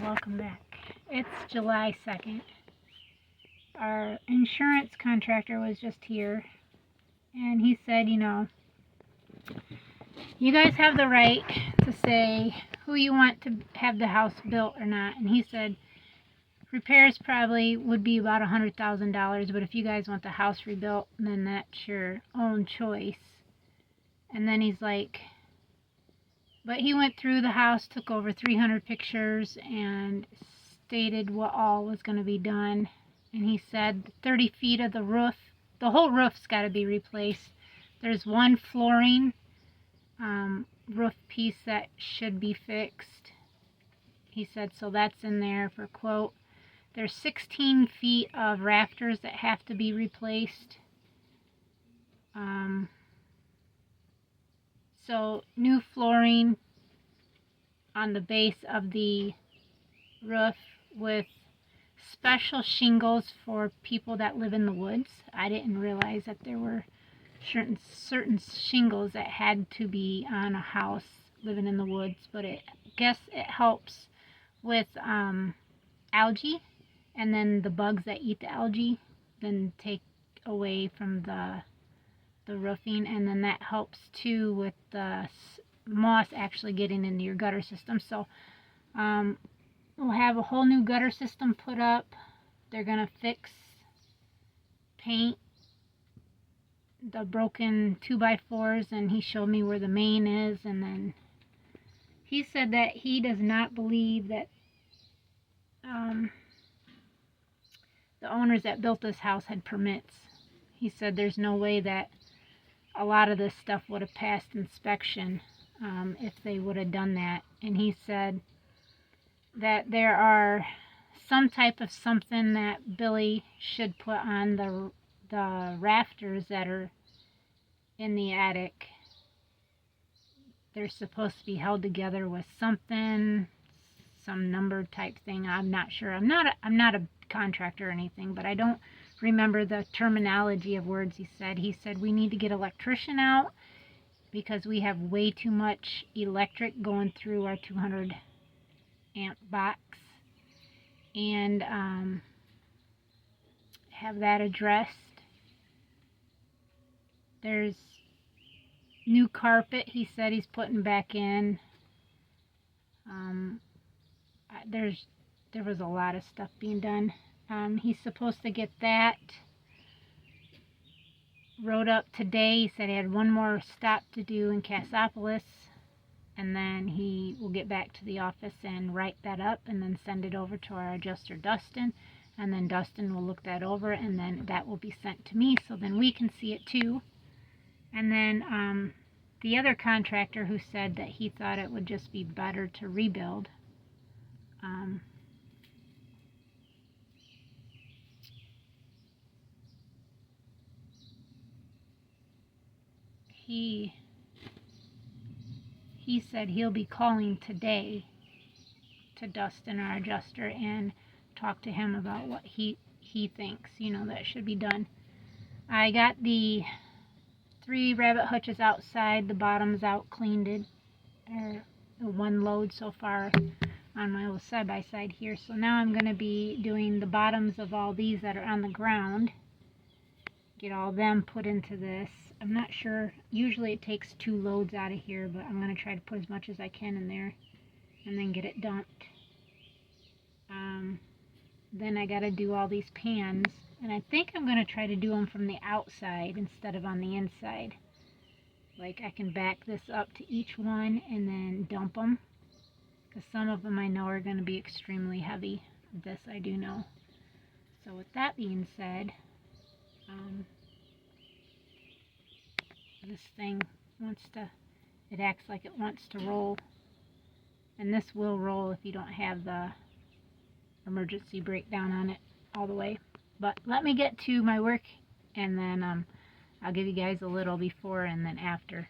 welcome back. It's July 2nd. Our insurance contractor was just here, and he said, you guys have the right to say who you want to have the house built or not. And he said repairs probably would be about $100,000, but if you guys want the house rebuilt, then that's your own choice. And then he's like, but he went through the house, took over 300 pictures, and stated what all was going to be done. And he said 30 feet of the roof, the whole roof's got to be replaced. There's one flooring roof piece that should be fixed. He said, so that's in there for quote. There's 16 feet of rafters that have to be replaced. So new flooring on the base of the roof with special shingles for people that live in the woods. I didn't realize that there were certain shingles that had to be on a house living in the woods, but I guess it helps with algae, and then the bugs that eat the algae then take away from the roofing, and then that helps too with the moss actually getting into your gutter system. So we'll have a whole new gutter system put up. They're gonna paint the broken 2x4s, and he showed me where the main is. And then he said that he does not believe that the owners that built this house had permits. He said there's no way that a lot of this stuff would have passed inspection if they would have done that. And he said that there are some type of something that Billy should put on the rafters that are in the attic. They're supposed to be held together with something, some number type thing. I'm not sure. I'm not a contractor or anything, but I don't remember the terminology of words he said. He said we need to get an electrician out because we have way too much electric going through our 200 amp box, and have that addressed. There's new carpet he said he's putting back in. There was a lot of stuff being done. He's supposed to get that wrote up today. He said he had one more stop to do in Cassopolis, and then he will get back to the office and write that up and then send it over to our adjuster Dustin, and then Dustin will look that over, and then that will be sent to me so then we can see it too. And then the other contractor who said that he thought it would just be better to rebuild, he said he'll be calling today to Dustin, our adjuster, and talk to him about what he thinks, that should be done. I got the 3 rabbit hutches outside, the bottoms out cleaned, or the one load so far on my little side-by-side here. So now I'm going to be doing the bottoms of all these that are on the ground, get all them put into this. I'm not sure, usually it takes 2 loads out of here, but I'm going to try to put as much as I can in there and then get it dumped. Then I got to do all these pans, and I think I'm going to try to do them from the outside instead of on the inside. Like I can back this up to each one and then dump them, because some of them I know are going to be extremely heavy. This I do know. So with that being said, this thing it acts like it wants to roll, and this will roll if you don't have the emergency breakdown on it all the way. But let me get to my work, and then I'll give you guys a little before and then after.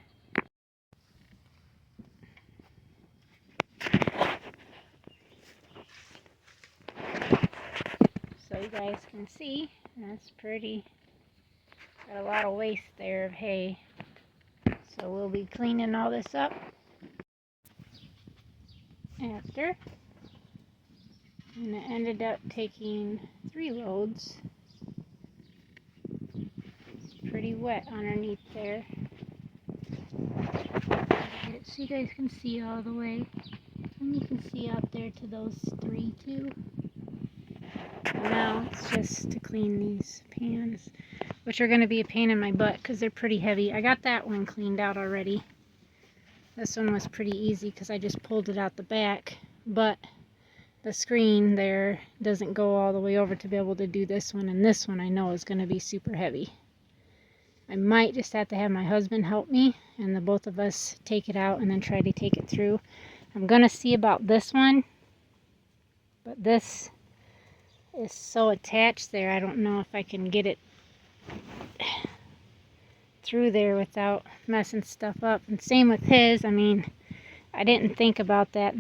So you guys can see, that's pretty. Got a lot of waste there of hay. So we'll be cleaning all this up after. And it ended up taking 3 loads. It's pretty wet underneath there. Get it so you guys can see all the way. And you can see out there to those 3 too. And now it's just to clean these pans, which are going to be a pain in my butt because they're pretty heavy. I got that one cleaned out already. This one was pretty easy because I just pulled it out the back, but the screen there doesn't go all the way over to be able to do this one, and this one I know is going to be super heavy. I might just have to have my husband help me and the both of us take it out and then try to take it through. I'm going to see about this one, but this is so attached there, I don't know if I can get it through there without messing stuff up. And same with his. I mean, I didn't think about that.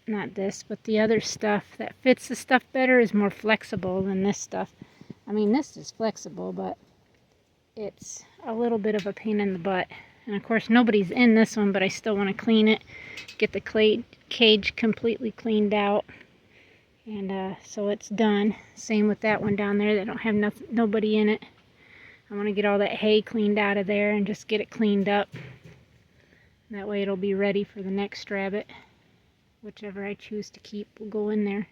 Not this, but the other stuff that fits the stuff better is more flexible than this stuff. I mean, this is flexible, but it's a little bit of a pain in the butt. And of course, nobody's in this one, but I still want to clean it, get the cage completely cleaned out. And so it's done. Same with that one down there. They don't have nobody in it. I want to get all that hay cleaned out of there and just get it cleaned up. That way it'll be ready for the next rabbit. Whichever I choose to keep will go in there.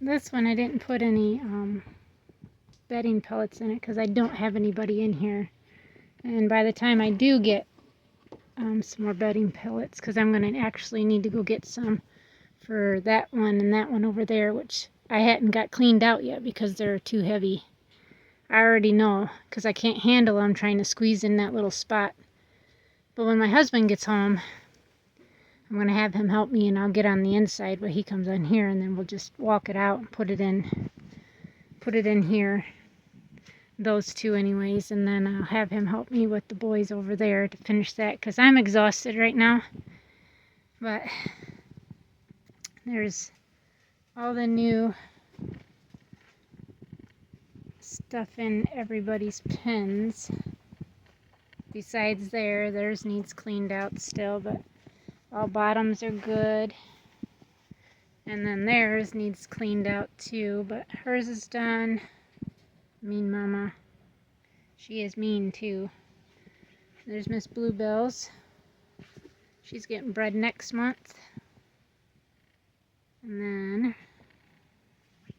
This one I didn't put any bedding pellets in it because I don't have anybody in here. And by the time I do get some more bedding pellets, because I'm going to actually need to go get some for that one and that one over there, which I hadn't got cleaned out yet because they're too heavy. I already know because I can't handle them trying to squeeze in that little spot. But when my husband gets home, I'm going to have him help me and I'll get on the inside while he comes on here, and then we'll just walk it out and put it in here. Those two anyways, and then I'll have him help me with the boys over there to finish that because I'm exhausted right now. But there's all the new stuff in everybody's pens. Besides theirs needs cleaned out still, but all bottoms are good. And then theirs needs cleaned out too, but hers is done. Mean Mama. She is mean too. There's Miss Bluebell's. She's getting bred next month. And then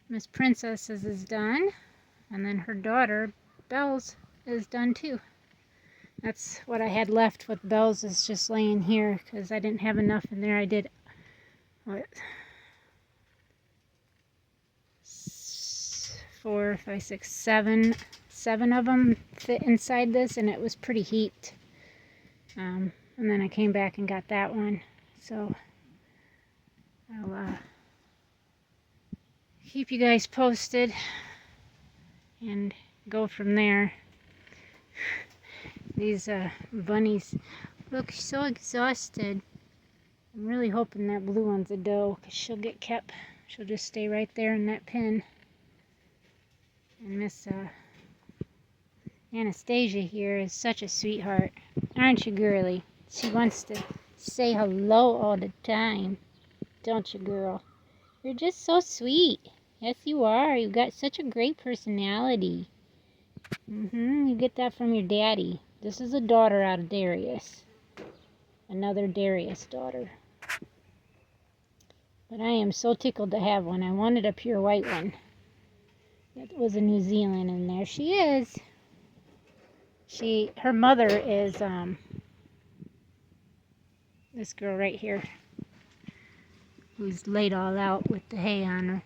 Miss Princess's is done. And then her daughter, Belle's, is done too. That's what I had left with Belle's, is just laying here because I didn't have enough in there. I did, what, 4, 5, 6, 7 of them fit inside this, and it was pretty heaped. And then I came back and got that one. So I'll keep you guys posted and go from there. These bunnies look so exhausted. I'm really hoping that blue one's a doe because she'll get kept. She'll just stay right there in that pen. And Miss Anastasia here is such a sweetheart. Aren't you, girly? She wants to say hello all the time. Don't you, girl? You're just so sweet. Yes, you are. You've got such a great personality. You get that from your daddy. This is a daughter out of Darius. Another Darius daughter. But I am so tickled to have one. I wanted a pure white one. That was a New Zealand, and there she is. Her mother is this girl right here, who's laid all out with the hay on her.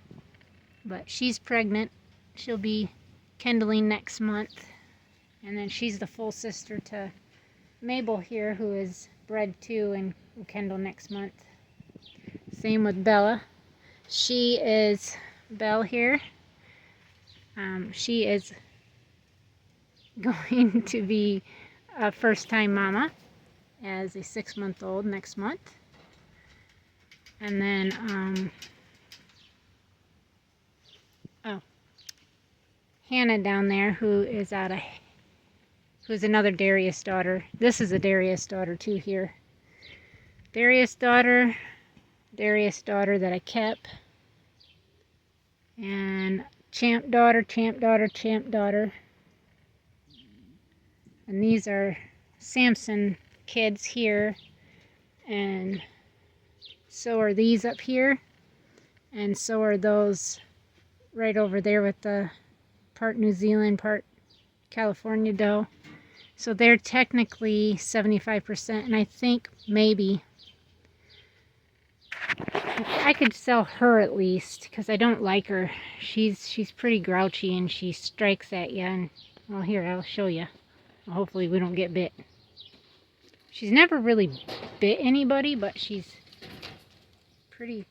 But she's pregnant. She'll be kindling next month. And then she's the full sister to Mabel here, who is bred too and will kindle next month. Same with Bella. She is Belle here. She is going to be a first-time mama as a 6-month-old next month. And then, Hannah down there, who's another Darius daughter. This is a Darius daughter too here. Darius daughter, Darius daughter that I kept. And champ daughter, champ daughter, champ daughter. And these are Samson kids here. And so are these up here. And so are those right over there with the part New Zealand, part California doe. So they're technically 75%, and I think maybe I could sell her at least, because I don't like her. She's pretty grouchy and she strikes at you. And well, here, I'll show you. Well, hopefully we don't get bit. She's never really bit anybody, but she's pretty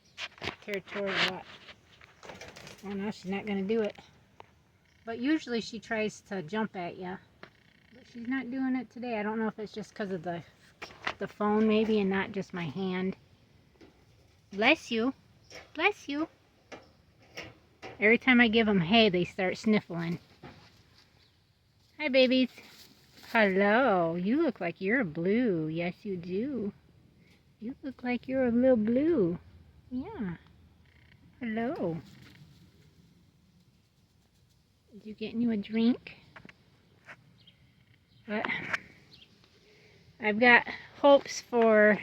territorial. Oh no, she's not gonna do it. But usually she tries to jump at you. But she's not doing it today. I don't know if it's just because of the phone maybe, and not just my hand. Bless you. Bless you. Every time I give them hay, they start sniffling. Hi, babies. Hello. You look like you're a blue. Yes, you do. You look like you're a little blue. Yeah. Hello. Did you get you a drink? But I've got hopes for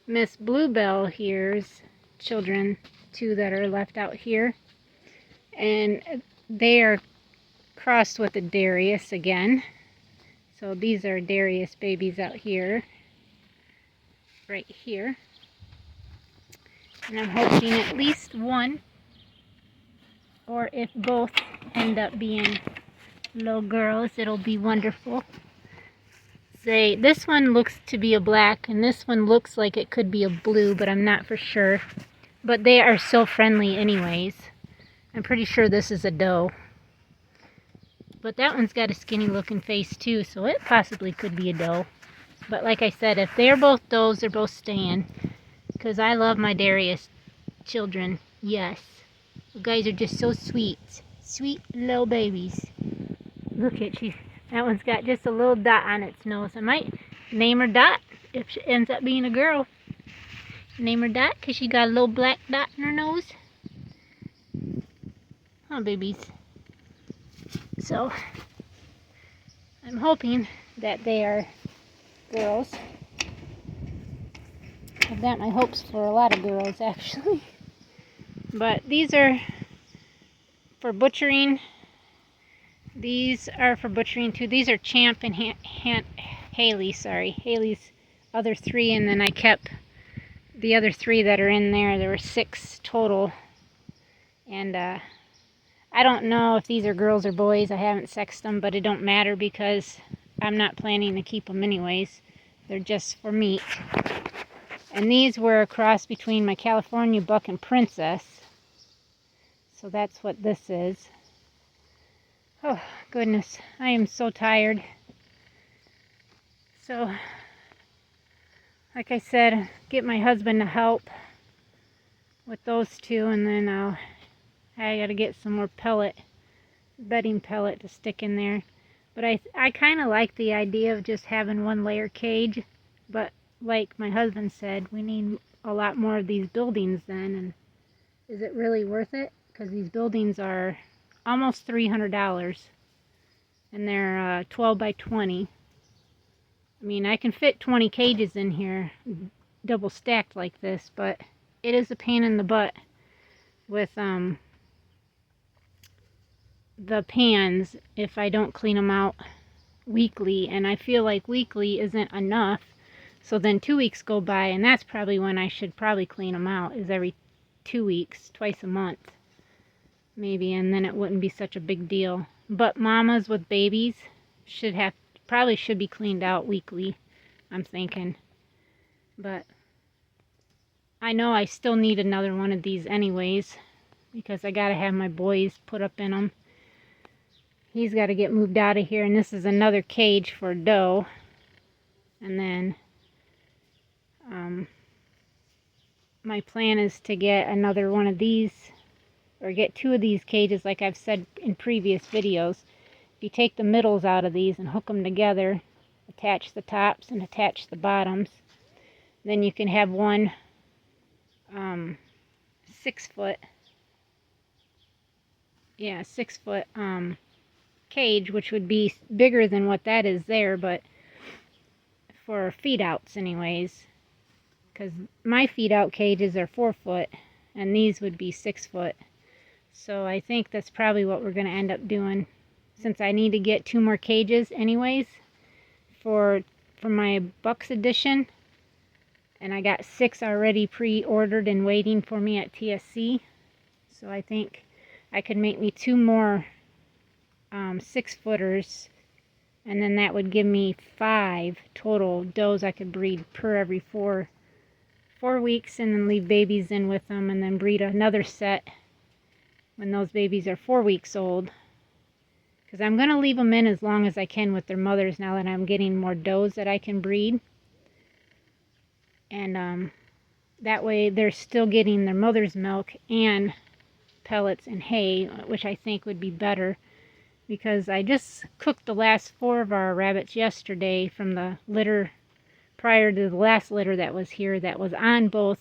Miss Bluebell here's children, two that are left out here. And they are crossed with a Darius again. So these are Darius babies out here. Right here. And I'm hoping at least one, or if both end up being little girls, it'll be wonderful. Say, this one looks to be a black, and this one looks like it could be a blue, but I'm not for sure. But they are so friendly anyways. I'm pretty sure this is a doe. But that one's got a skinny looking face too, so it possibly could be a doe. But like I said, if they're both does, they're both staying. Because I love my Darius children. Yes. You guys are just so sweet. Sweet little babies. Look at you. That one's got just a little dot on its nose. I might name her Dot if she ends up being a girl. Name her Dot because she got a little black dot in her nose. Huh, babies. So, I'm hoping that they are girls. I've got my hopes for a lot of girls, actually. But these are for butchering. These are for butchering too. These are Champ and Haley, sorry. Haley's other three, and then I kept the other three that are in there. There were 6 total. And I don't know if these are girls or boys. I haven't sexed them, but it don't matter because I'm not planning to keep them anyways. They're just for meat. And these were a cross between my California Buck and Princess. So that's what this is. Oh, goodness. I am so tired. So, like I said, get my husband to help with those two, and then I gotta get some more bedding pellet to stick in there. But I kind of like the idea of just having one layer cage, but like my husband said, we need a lot more of these buildings then, and is it really worth it? Because these buildings are almost $300, and they're 12 by 20. I mean, I can fit 20 cages in here, double stacked like this, but it is a pain in the butt with the pans if I don't clean them out weekly, and I feel like weekly isn't enough. So then 2 weeks go by, and that's probably when I should probably clean them out, is every 2 weeks, twice a month maybe, and then it wouldn't be such a big deal. But mamas with babies probably should be cleaned out weekly, I'm thinking. But I know I still need another one of these anyways, because I gotta have my boys put up in them. He's got to get moved out of here, and this is another cage for doe. And then my plan is to get another one of these, or get 2 of these cages like I've said in previous videos. If you take the middles out of these and hook them together, attach the tops and attach the bottoms, then you can have one 6 foot, yeah, 6 foot cage, which would be bigger than what that is there, but for feed outs anyways, because my feed out cages are 4 foot and these would be 6 foot. So I think that's probably what we're going to end up doing, since I need to get 2 more cages anyways for my Bucks edition, and I got 6 already pre-ordered and waiting for me at TSC. So I think I could make me 2 more 6-footers, and then that would give me 5 total does I could breed per every 4 weeks, and then leave babies in with them, and then breed another set when those babies are 4 weeks old. Because I'm going to leave them in as long as I can with their mothers now that I'm getting more does that I can breed. And that way they're still getting their mother's milk and pellets and hay, which I think would be better. Because I just cooked the last 4 of our rabbits yesterday from the litter prior to the last litter that was here, that was on both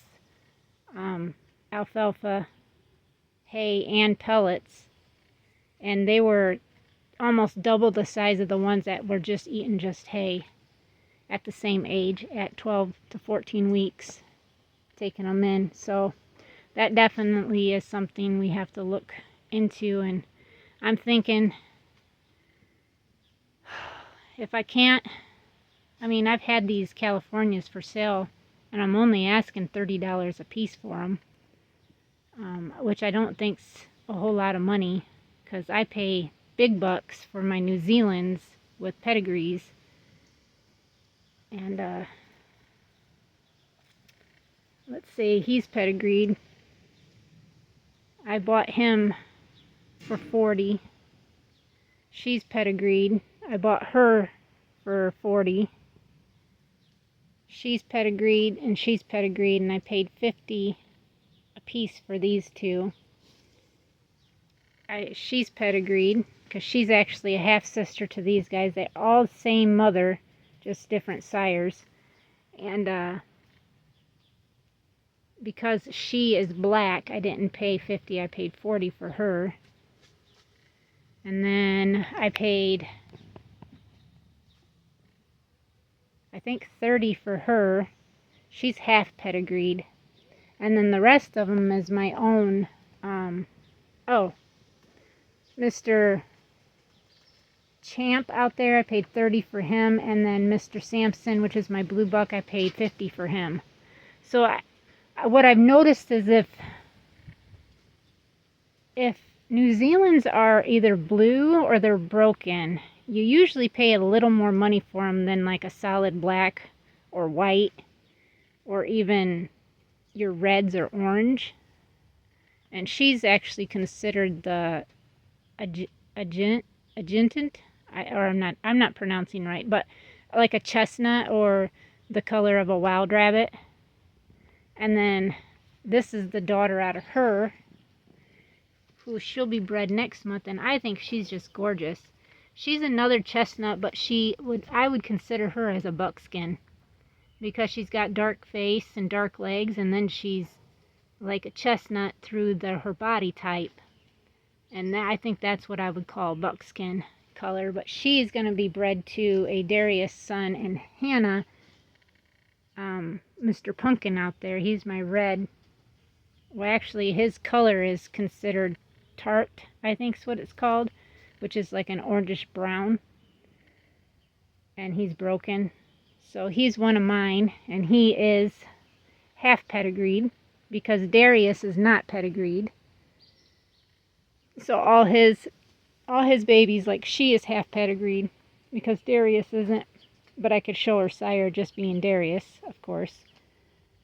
alfalfa, hay, and pellets. And they were almost double the size of the ones that were just eating just hay at the same age, at 12 to 14 weeks, taking them in. So that definitely is something we have to look into, and I'm thinking if I can't, I mean, I've had these Californias for sale and I'm only asking $30 a piece for them, which I don't think's a whole lot of money, because I pay big bucks for my New Zealands with pedigrees. And let's see, he's pedigreed. I bought him for $40. She's pedigreed. I bought her for $40. She's pedigreed and she's pedigreed, and I paid $50 a piece for these 2. She's pedigreed because she's actually a half sister to these guys. They're all the same mother, just different sires. And because she is black, I didn't pay $50, I paid $40 for her. And then I paid, I think, $30 for her. She's half pedigreed. And then the rest of them is my own. Mr. Champ out there, I paid $30 for him. And then Mr. Sampson, which is my blue buck, I paid $50 for him. So what I've noticed is if New Zealand's are either blue or they're broken, you usually pay a little more money for them than like a solid black or white, or even your reds or orange. And she's actually considered the Argentant, I'm not pronouncing right, but like a chestnut or the color of a wild rabbit. And then this is the daughter out of her, who she'll be bred next month, and I think she's just gorgeous. She's another chestnut, but I would consider her as a buckskin, because she's got dark face and dark legs, and then she's like a chestnut through her body type. And I think that's what I would call buckskin color. But she's going to be bred to a Darius son and Hannah, Mr. Pumpkin out there. He's my red. Well, actually, his color is considered tart, I think is what it's called, which is like an orangish brown. And he's broken. So he's one of mine, and he is half pedigreed, because Darius is not pedigreed. So all his babies, like she is half pedigreed, because Darius isn't. But I could show her sire just being Darius, of course.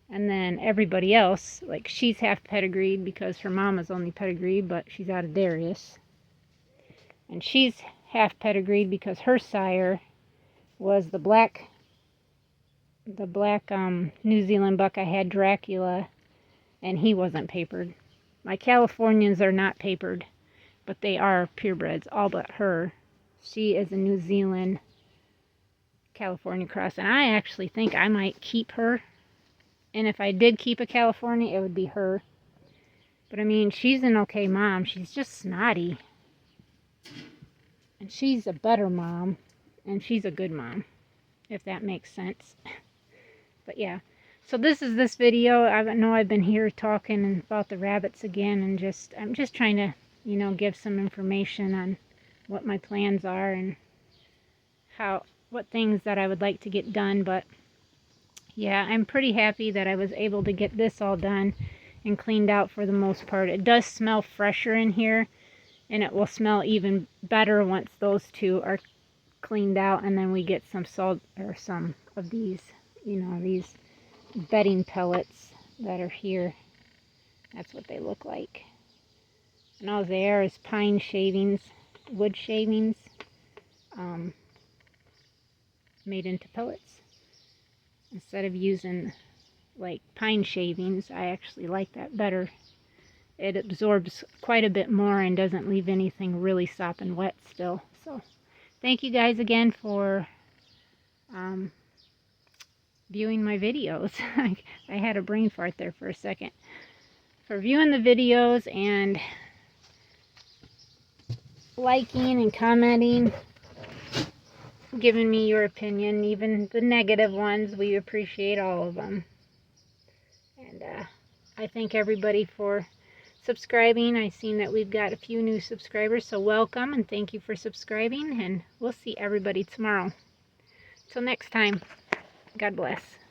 And then everybody else, like she's half pedigreed because her mama's only pedigreed, but she's out of Darius. And she's half pedigreed because her sire was the black New Zealand buck I had, Dracula, and he wasn't papered. My Californians are not papered, but they are purebreds, all but her. She is a New Zealand California cross, and I actually think I might keep her And if I did keep a California, it would be her. But I mean, she's an okay mom. She's just snotty. And she's a better mom. And she's a good mom, if that makes sense. But yeah. So this is this video. I know I've been here talking about the rabbits again. And I'm just trying to, you know, give some information on what my plans are and what things that I would like to get done. But yeah, I'm pretty happy that I was able to get this all done and cleaned out for the most part. It does smell fresher in here, and it will smell even better once those two are cleaned out, and then we get some salt or some of these, you know, these bedding pellets that are here. That's what they look like. And all there is pine shavings, wood shavings, made into pellets. Instead of using like pine shavings, I actually like that better. It absorbs quite a bit more and doesn't leave anything really sopping wet still. So thank you guys again for viewing my videos. I had a brain fart there for a second. For viewing the videos and liking and commenting, giving me your opinion, even the negative ones. We appreciate all of them. And I thank everybody for subscribing. I've seen that we've got a few new subscribers, so welcome and thank you for subscribing, and we'll see everybody tomorrow. Till next time, God bless.